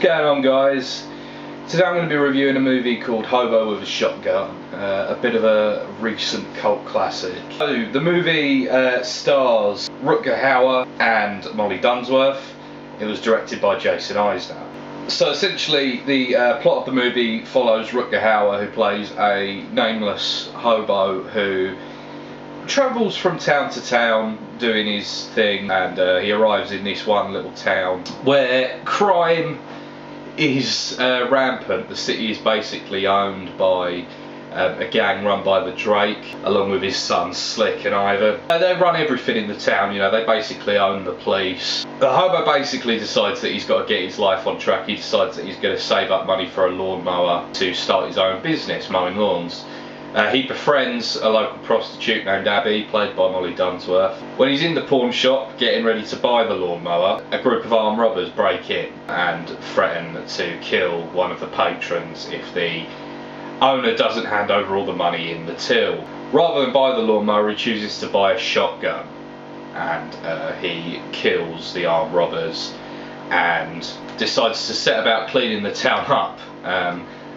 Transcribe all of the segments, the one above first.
going on, guys? Today I'm going to be reviewing a movie called Hobo with a Shotgun, a bit of a recent cult classic. So, the movie stars Rutger Hauer and Molly Dunsworth. It was directed by Jason Eisner. So essentially the plot of the movie follows Rutger Hauer, who plays a nameless hobo who travels from town to town doing his thing, and he arrives in this one little town where crime is rampant. The city is basically owned by a gang run by the Drake, along with his sons Slick and Ivan. They run everything in the town, you know, they basically own the police. The hobo basically decides that he's got to get his life on track. He decides that he's going to save up money for a lawnmower to start his own business, mowing lawns. He befriends a local prostitute named Abby, played by Molly Dunsworth. When he's in the pawn shop getting ready to buy the lawnmower, a group of armed robbers break in and threaten to kill one of the patrons if the owner doesn't hand over all the money in the till. Rather than buy the lawnmower, he chooses to buy a shotgun, and he kills the armed robbers and decides to set about cleaning the town up,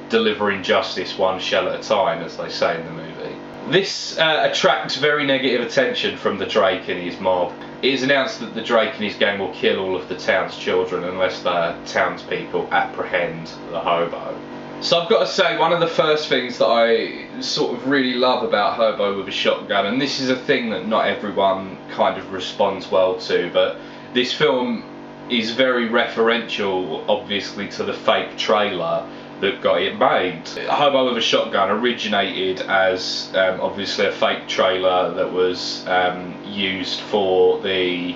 delivering justice one shell at a time, as they say in the movie. This attracts very negative attention from the Drake and his mob. It is announced that the Drake and his gang will kill all of the town's children unless the townspeople apprehend the hobo. So I've got to say, one of the first things that I sort of really love about Hobo with a Shotgun, and this is a thing that not everyone kind of responds well to, but this film is very referential, obviously, to the fake trailer that got it made. Hobo with a Shotgun originated as obviously a fake trailer that was used for the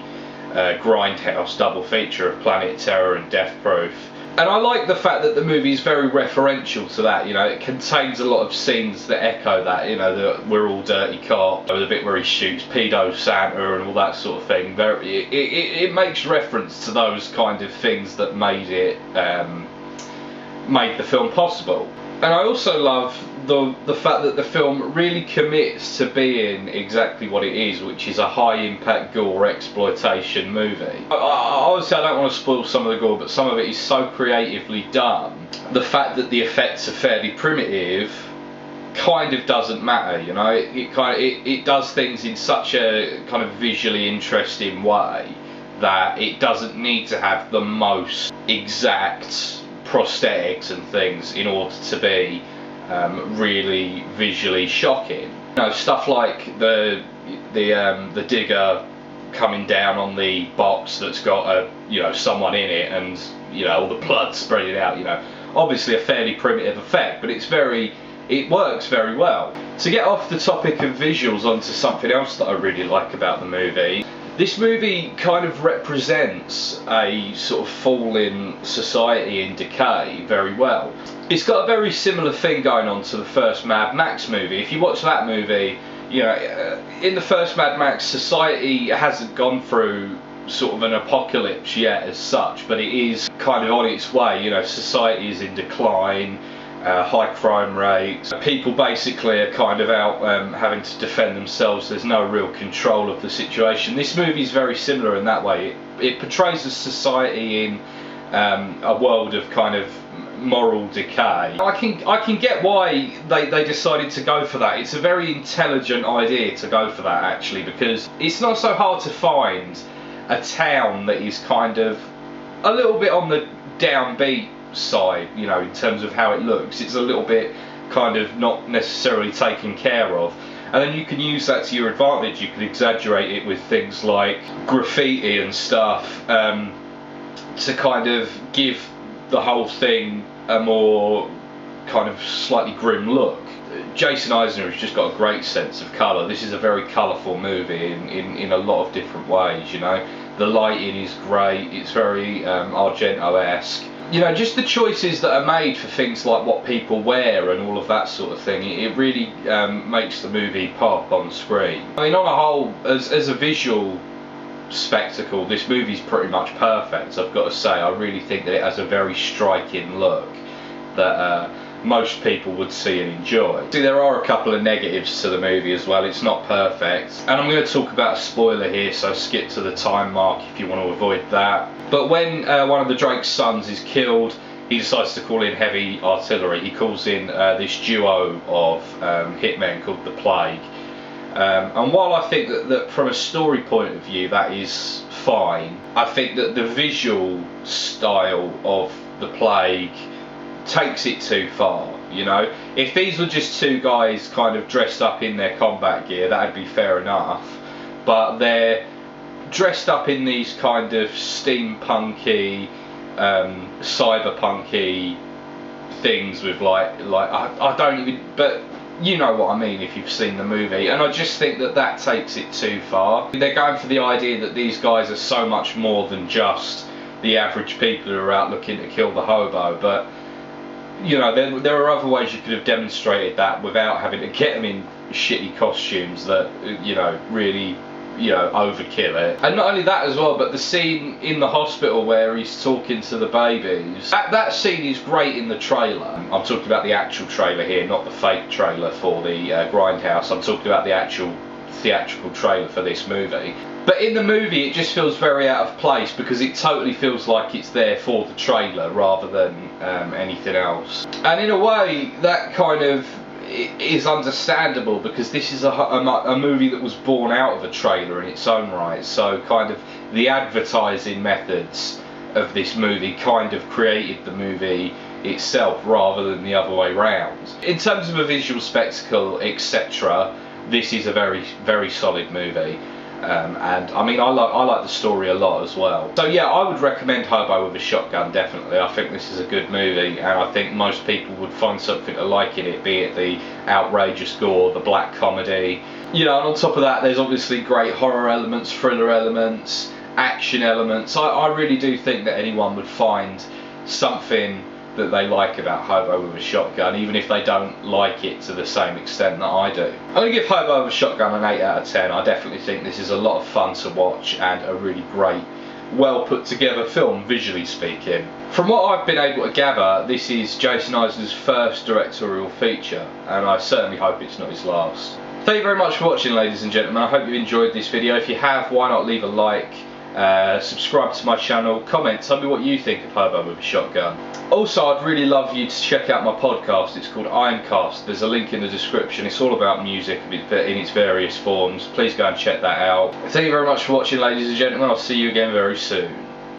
Grindhouse double feature of Planet Terror and Death Proof. And I like the fact that the movie is very referential to that. You know, it contains a lot of scenes that echo that. You know, the "we're all dirty cop," the bit where he shoots pedo Santa and all that sort of thing. It makes reference to those kind of things that made it made the film possible. And I also love the fact that the film really commits to being exactly what it is, which is a high-impact gore exploitation movie. Obviously, I don't want to spoil some of the gore, but some of it is so creatively done. The fact that the effects are fairly primitive kind of doesn't matter, you know. It does things in such a kind of visually interesting way that it doesn't need to have the most exact prosthetics and things in order to be really visually shocking. You know, stuff like the digger coming down on the box that's got someone in it, and all the blood spreading out. You know, obviously a fairly primitive effect, but it works very well. To get off the topic of visuals onto something else that I really like about the movie. This movie kind of represents a sort of falling society in decay very well. It's got a very similar thing going on to the first Mad Max movie. If you watch that movie, you know, in the first Mad Max, society hasn't gone through sort of an apocalypse yet as such, but it is kind of on its way. You know, society is in decline. High crime rates. People basically are kind of out having to defend themselves. There's no real control of the situation. This movie is very similar in that way. It portrays a society in a world of kind of moral decay. I can get why they decided to go for that. It's a very intelligent idea to go for that, actually, because it's not so hard to find a town that is kind of a little bit on the downbeat side, you know, in terms of how it looks. It's a little bit kind of not necessarily taken care of, and then you can use that to your advantage. You can exaggerate it with things like graffiti and stuff to kind of give the whole thing a more kind of slightly grim look. Jason Eisner has just got a great sense of colour. This is a very colourful movie in a lot of different ways, you know. The lighting is great, it's very Argento-esque. You know, just the choices that are made for things like what people wear and all of that sort of thing, it really makes the movie pop on screen. I mean, on a whole, as a visual spectacle, this movie's pretty much perfect, I've got to say. I really think that it has a very striking look that most people would see and enjoy. See, there are a couple of negatives to the movie as well. It's not perfect, and I'm going to talk about a spoiler here, so skip to the time mark if you want to avoid that. But when one of the Drake's sons is killed, he decides to call in heavy artillery. He calls in this duo of hitmen called the Plague. And while I think that from a story point of view that is fine, I think that the visual style of the Plague takes it too far, you know. If these were just two guys kind of dressed up in their combat gear, that'd be fair enough, but they're dressed up in these kind of steampunky, cyberpunky things with like I don't even, but you know what I mean if you've seen the movie, and I just think that takes it too far. They're going for the idea that these guys are so much more than just the average people who are out looking to kill the hobo, but you know, there are other ways you could have demonstrated that without having to get them in shitty costumes that, you know, really, you know, overkill it. And not only that as well, but the scene in the hospital where he's talking to the babies, that scene is great in the trailer. I'm talking about the actual trailer here, not the fake trailer for the Grindhouse. I'm talking about the actual theatrical trailer for this movie. But in the movie it just feels very out of place because it totally feels like it's there for the trailer rather than anything else. And in a way that kind of is understandable because this is a movie that was born out of a trailer in its own right, so kind of the advertising methods of this movie kind of created the movie itself rather than the other way round. In terms of a visual spectacle, etc., this is a very, very solid movie. And I mean, I like the story a lot as well. So yeah, I would recommend Hobo with a Shotgun, definitely. I think this is a good movie, and I think most people would find something to like in it, be it the outrageous gore, the black comedy. You know, and on top of that, there's obviously great horror elements, thriller elements, action elements. I really do think that anyone would find something that they like about Hobo with a Shotgun, even if they don't like it to the same extent that I do. I'm going to give Hobo with a Shotgun an 8 out of 10. I definitely think this is a lot of fun to watch and a really great, well put together film, visually speaking. From what I've been able to gather, this is Jason Eisner's first directorial feature, and I certainly hope it's not his last. Thank you very much for watching, ladies and gentlemen. I hope you enjoyed this video. If you have, why not leave a like? Subscribe to my channel, comment, tell me what you think of Hobo with a Shotgun. Also, I'd really love you to check out my podcast. It's called Ironcast. There's a link in the description. It's all about music in its various forms. Please go and check that out. Thank you very much for watching, ladies and gentlemen. I'll see you again very soon.